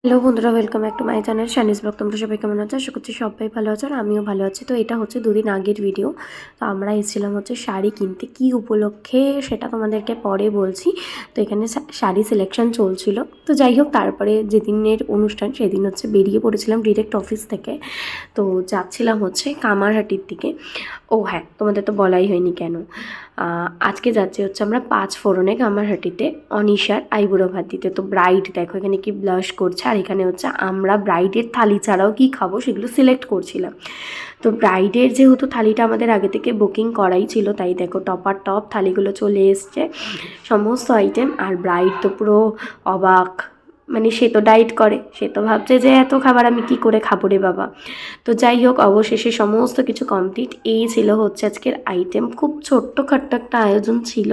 Hello বন্ধুরা, welcome back to my channel Shani's blog. তোমরা সবাই কেমন আছো? আশা করছি সবাই ভালো আছো আর আমিও ভালো আছি। তো এটা হচ্ছে দুদিন আগের ভিডিও। তো আমরা এসেছিলাম হচ্ছে শাড়ি কিনতে, কি উপলক্ষে সেটা তোমাদেরকে পরে বলছি। তো এখানে শাড়ি সিলেকশন চলছিল। তো যাই হোক, তারপরে যেদিনের অনুষ্ঠান সেদিন হচ্ছে বেরিয়ে পড়েছিলাম ডিরেক্ট অফিস থেকে। তো যাচ্ছিলাম হচ্ছে কামারহাটির দিকে। ও হ্যাঁ, তোমাদের তো বলাই হয়নি কেন। আজকে যাচ্ছি হচ্ছে আমরা 5 ফোড়নে কামারহাটিতে অনিশার আইবুড়ো ভাত দিতে। তো ব্রাইড দেখো এখানে কি ব্লাশ করছে, আর এখানে হচ্ছে আমরা ব্রাইডের থালি ছাড়াও কি খাবো সেগুলো সিলেক্ট করছিলাম। তো ব্রাইডের যেহেতু থালিটা আমাদের আগে থেকে বুকিং করাই ছিল, তাই দেখো টপার টপ থালিগুলো চলে এসছে সমস্ত আইটেম। আর ব্রাইড তো পুরো অবাক, মানে সে তো ডায়েট করে, সে তো ভাবছে যে এত খাবার আমি কি করে খাবো রে বাবা। তো যাই হোক, অবশেষে সমস্ত কিছু কমপ্লিট। এই ছিল হচ্ছে আজকের আইটেম। খুব ছোট্টখাট্ট একটা আয়োজন ছিল,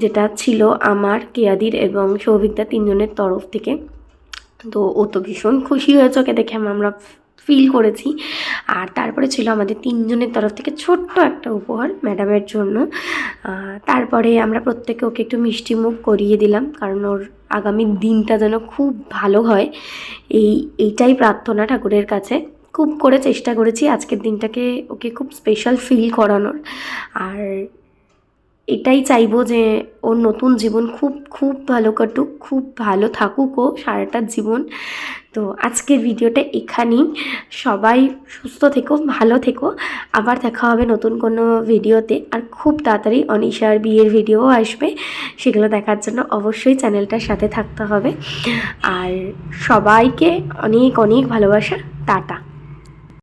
যেটা ছিল আমার, কেয়াদির এবং সৌভিকদা তিনজনের তরফ থেকে। তো ও তো ভীষণ খুশি হয়েছে, ওকে দেখে আমরা ফিল করেছি। আর তারপরে ছিল আমাদের তিনজনের তরফ থেকে ছোট্ট একটা উপহার ম্যাডামের জন্য। তারপরে আমরা প্রত্যেকে ওকে একটু মিষ্টি মুখ করিয়ে দিলাম, কারণ ওর আগামী দিনটা যেন খুব ভালো হয়, এইটাই প্রার্থনা ঠাকুরের কাছে। খুব করে চেষ্টা করেছি আজকের দিনটাকে ওকে খুব স্পেশাল ফিল করানোর। আর এটাই চাইবো যে ওর নতুন জীবন খুব খুব ভালো কাটুক, খুব ভালো থাকুক ও সারাটা জীবন। তো আজকের ভিডিওটা এখানেই। সবাই সুস্থ থেকো, ভালো থেকো। আবার দেখা হবে নতুন কোনো ভিডিওতে। আর খুব তাড়াতাড়ি অনিশার বিয়ের ভিডিও আসবে, সেগুলো দেখার জন্য অবশ্যই চ্যানেলটার সাথে থাকতে হবে। আর সবাইকে অনেক অনেক ভালোবাসা। টাটা।